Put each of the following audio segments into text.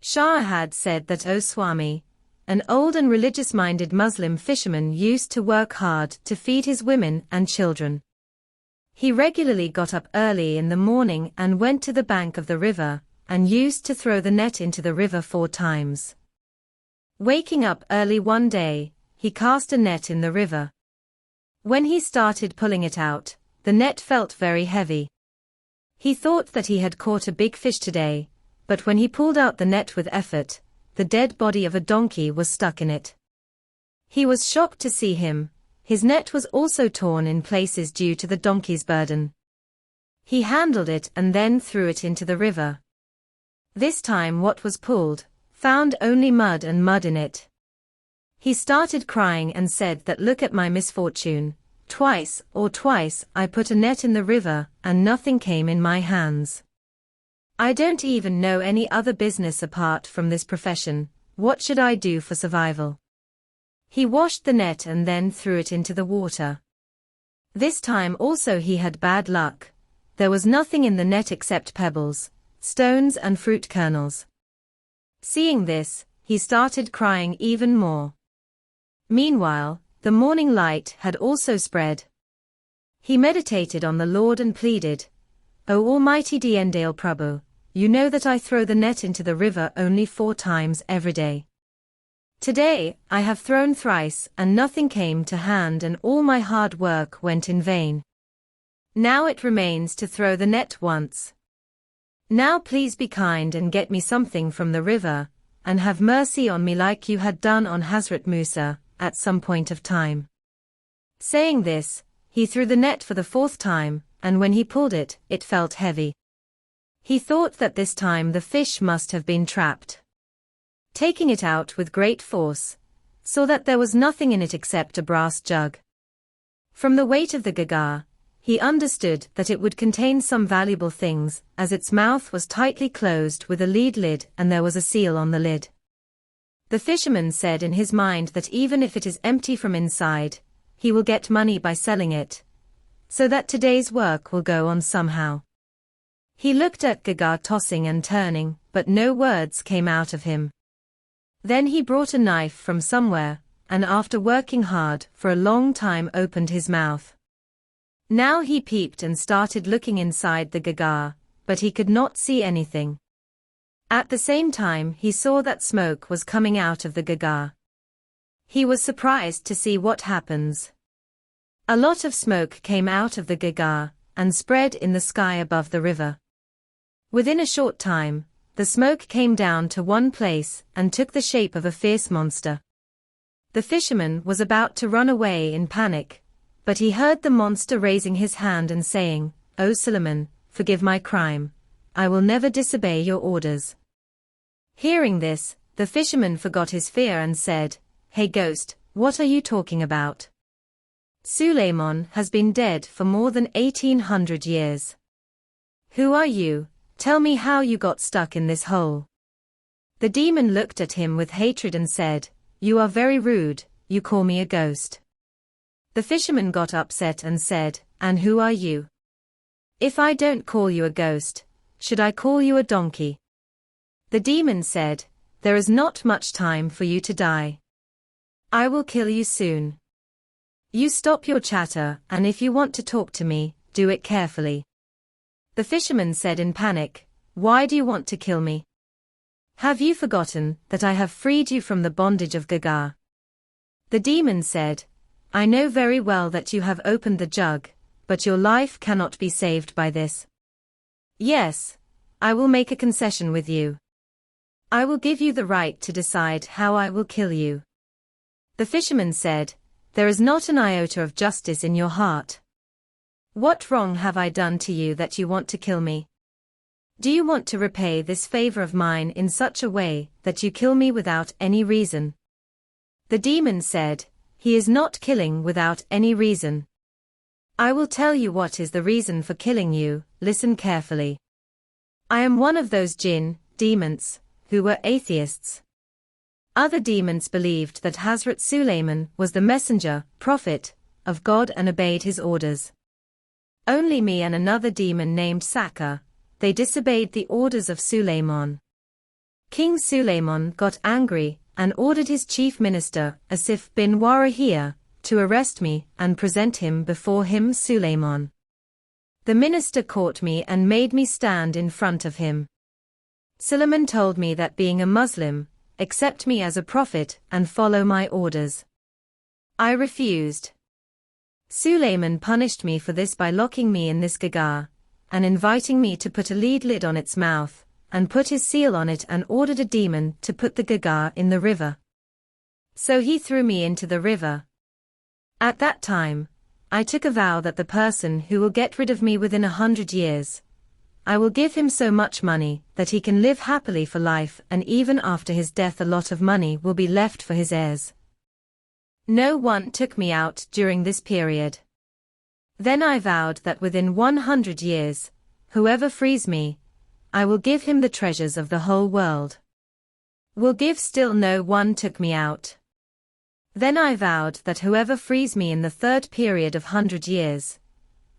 Shahzad said that, "O Swami, an old and religious-minded Muslim fisherman used to work hard to feed his women and children. He regularly got up early in the morning and went to the bank of the river, and used to throw the net into the river 4 times. Waking up early one day, he cast a net in the river. When he started pulling it out, the net felt very heavy. He thought that he had caught a big fish today, but when he pulled out the net with effort, the dead body of a donkey was stuck in it. He was shocked to see him. His net was also torn in places due to the donkey's burden. He handled it and then threw it into the river. This time what was pulled found only mud and mud in it. He started crying and said that, "Look at my misfortune. Twice I put a net in the river and nothing came in my hands. I don't even know any other business apart from this profession. What should I do for survival?" He washed the net and then threw it into the water. This time also he had bad luck. There was nothing in the net except pebbles, stones and fruit kernels. Seeing this, he started crying even more. Meanwhile, the morning light had also spread. He meditated on the Lord and pleaded, "O Almighty Dayal Prabhu, you know that I throw the net into the river only 4 times every day. Today, I have thrown thrice and nothing came to hand and all my hard work went in vain. Now it remains to throw the net once. Now please be kind and get me something from the river, and have mercy on me like you had done on Hazrat Musa at some point of time." Saying this, he threw the net for the 4th time, and when he pulled it, it felt heavy. He thought that this time the fish must have been trapped. Taking it out with great force, saw that there was nothing in it except a brass jug. From the weight of the gagar, he understood that it would contain some valuable things, as its mouth was tightly closed with a lead lid and there was a seal on the lid. The fisherman said in his mind that even if it is empty from inside, he will get money by selling it, so that today's work will go on somehow. He looked at gagar tossing and turning, but no words came out of him. Then he brought a knife from somewhere, and after working hard for a long time opened his mouth. Now he peeped and started looking inside the gagar, but he could not see anything. At the same time he saw that smoke was coming out of the gagar. He was surprised to see what happens. A lot of smoke came out of the gagar, and spread in the sky above the river. Within a short time, the smoke came down to one place and took the shape of a fierce monster. The fisherman was about to run away in panic, but he heard the monster raising his hand and saying, "O Suleiman, forgive my crime. I will never disobey your orders." Hearing this, the fisherman forgot his fear and said, "Hey ghost, what are you talking about? Suleiman has been dead for more than 1800 years. Who are you? Tell me how you got stuck in this hole." The demon looked at him with hatred and said, "You are very rude, you call me a ghost." The fisherman got upset and said, "And who are you? If I don't call you a ghost, should I call you a donkey?" The demon said, "There is not much time for you to die. I will kill you soon. You stop your chatter, and if you want to talk to me, do it carefully." The fisherman said in panic, "Why do you want to kill me? Have you forgotten that I have freed you from the bondage of gagar?" The demon said, "I know very well that you have opened the jug, but your life cannot be saved by this. Yes, I will make a concession with you. I will give you the right to decide how I will kill you." The fisherman said, "There is not an iota of justice in your heart. What wrong have I done to you that you want to kill me? Do you want to repay this favor of mine in such a way that you kill me without any reason?" The demon said, "He is not killing without any reason. I will tell you what is the reason for killing you, listen carefully. I am one of those jinn, demons, who were atheists. Other demons believed that Hazrat Suleiman was the messenger, prophet, of God and obeyed his orders. Only me and another demon named Saka, they disobeyed the orders of Suleiman. King Sulayman got angry and ordered his chief minister, Asif bin Warahiyya, to arrest me and present him before him Sulayman. The minister caught me and made me stand in front of him. Sulayman told me that being a Muslim, accept me as a prophet and follow my orders. I refused. Sulayman punished me for this by locking me in this gagar, and inviting me to put a lead lid on its mouth, and put his seal on it, and ordered a demon to put the gagar in the river. So he threw me into the river. At that time, I took a vow that the person who will get rid of me within 100 years, I will give him so much money that he can live happily for life, and even after his death a lot of money will be left for his heirs. No one took me out during this period. Then I vowed that within 100 years, whoever frees me, I will give him the treasures of the whole world. Will give, still no one took me out. Then I vowed that whoever frees me in the third period of 100 years,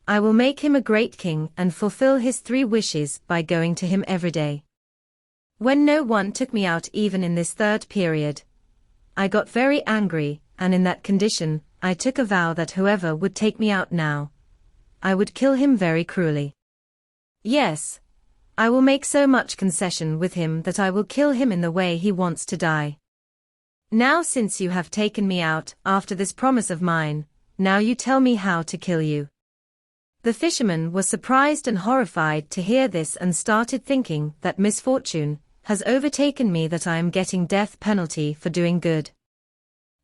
I will make him a great king and fulfill his 3 wishes by going to him every day. When no one took me out even in this third period, I got very angry, and in that condition, I took a vow that whoever would take me out now, I would kill him very cruelly. Yes, I will make so much concession with him that I will kill him in the way he wants to die. Now since you have taken me out after this promise of mine, now you tell me how to kill you. The fisherman was surprised and horrified to hear this and started thinking that misfortune has overtaken me, that I am getting death penalty for doing good.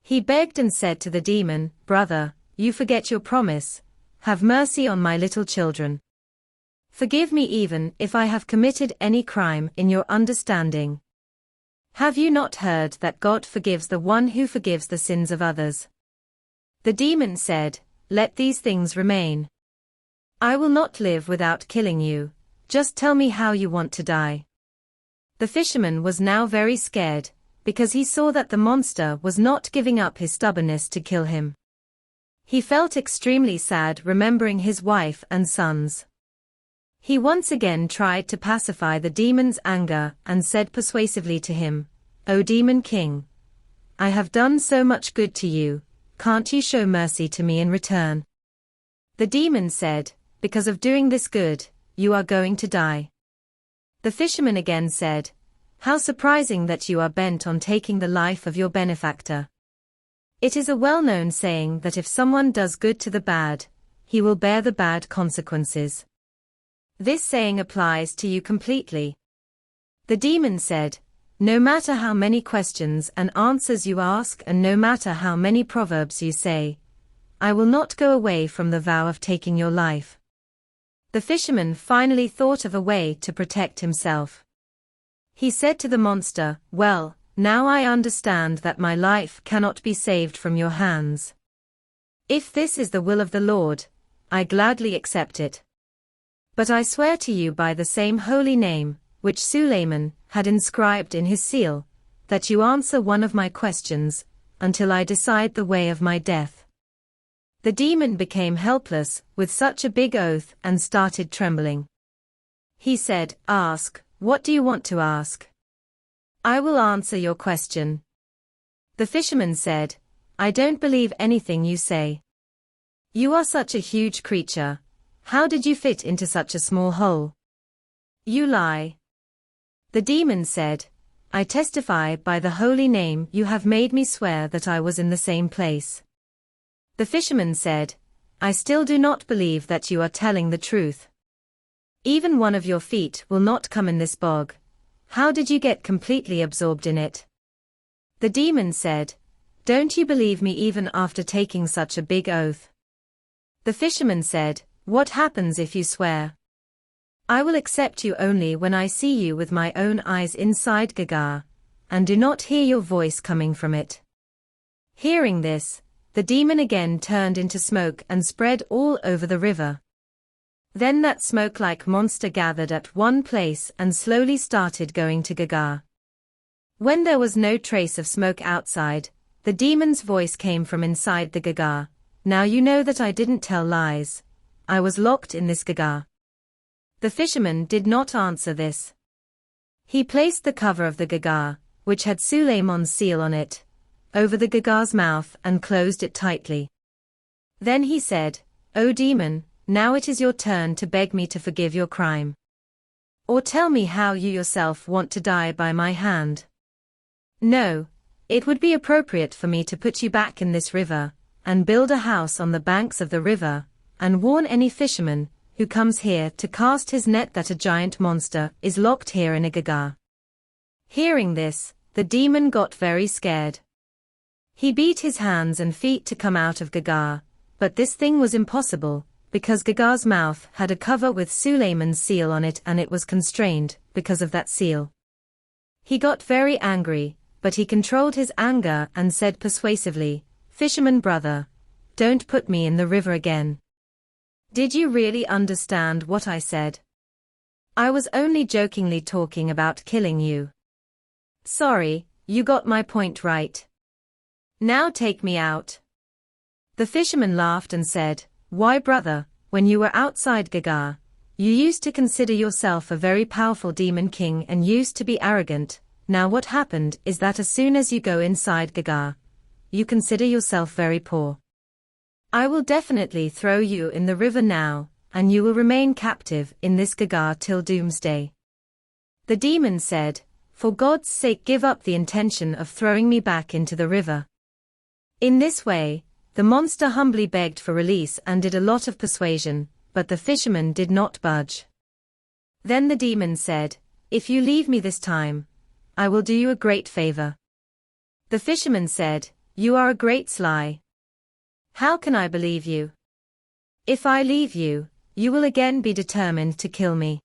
He begged and said to the demon, "Brother, you forget your promise. Have mercy on my little children. Forgive me even if I have committed any crime in your understanding. Have you not heard that God forgives the one who forgives the sins of others?" The demon said, "Let these things remain. I will not live without killing you, just tell me how you want to die." The fisherman was now very scared, because he saw that the monster was not giving up his stubbornness to kill him. He felt extremely sad remembering his wife and sons. He once again tried to pacify the demon's anger and said persuasively to him, "O demon king, I have done so much good to you, can't you show mercy to me in return?" The demon said, "Because of doing this good, you are going to die." The fisherman again said, "How surprising that you are bent on taking the life of your benefactor. It is a well-known saying that if someone does good to the bad, he will bear the bad consequences. This saying applies to you completely." The demon said, "No matter how many questions and answers you ask and no matter how many proverbs you say, I will not go away from the vow of taking your life." The fisherman finally thought of a way to protect himself. He said to the monster, "Well, now I understand that my life cannot be saved from your hands. If this is the will of the Lord, I gladly accept it. But I swear to you by the same holy name, which Sulayman had inscribed in his seal, that you answer one of my questions, until I decide the way of my death." The demon became helpless with such a big oath and started trembling. He said, "Ask, what do you want to ask? I will answer your question." The fisherman said, "I don't believe anything you say. You are such a huge creature. How did you fit into such a small hole? You lie." The demon said, "I testify by the holy name you have made me swear that I was in the same place." The fisherman said, "I still do not believe that you are telling the truth. Even one of your feet will not come in this bog. How did you get completely absorbed in it?" The demon said, "Don't you believe me even after taking such a big oath?" The fisherman said, "What happens if you swear? I will accept you only when I see you with my own eyes inside Gagar, and do not hear your voice coming from it." Hearing this, the demon again turned into smoke and spread all over the river. Then that smoke-like monster gathered at one place and slowly started going to Gagar. When there was no trace of smoke outside, the demon's voice came from inside the Gagar. "Now you know that I didn't tell lies. I was locked in this Gagar." The fisherman did not answer this. He placed the cover of the gagar, which had Sulayman's seal on it, over the gagar's mouth and closed it tightly. Then he said, "O demon, now it is your turn to beg me to forgive your crime. Or tell me how you yourself want to die by my hand. No, it would be appropriate for me to put you back in this river, and build a house on the banks of the river, and warn any fisherman who comes here to cast his net that a giant monster is locked here in a gagar." Hearing this, the demon got very scared. He beat his hands and feet to come out of gagar, but this thing was impossible, because gagar's mouth had a cover with Sulayman's seal on it and it was constrained because of that seal. He got very angry, but he controlled his anger and said persuasively, "Fisherman brother, don't put me in the river again. Did you really understand what I said? I was only jokingly talking about killing you. Sorry, you got my point right. Now take me out." The fisherman laughed and said, "Why brother, when you were outside Gagar, you used to consider yourself a very powerful demon king and used to be arrogant. Now what happened is that as soon as you go inside Gagar, you consider yourself very poor. I will definitely throw you in the river now, and you will remain captive in this Gagar till doomsday." The demon said, "For God's sake give up the intention of throwing me back into the river." In this way, the monster humbly begged for release and did a lot of persuasion, but the fisherman did not budge. Then the demon said, "If you leave me this time, I will do you a great favor." The fisherman said, "You are a great sly. How can I believe you? If I leave you, you will again be determined to kill me.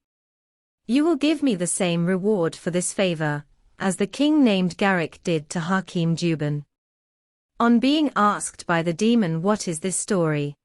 You will give me the same reward for this favor, as the king named Garik did to Hakim Juban." On being asked by the demon what is this story,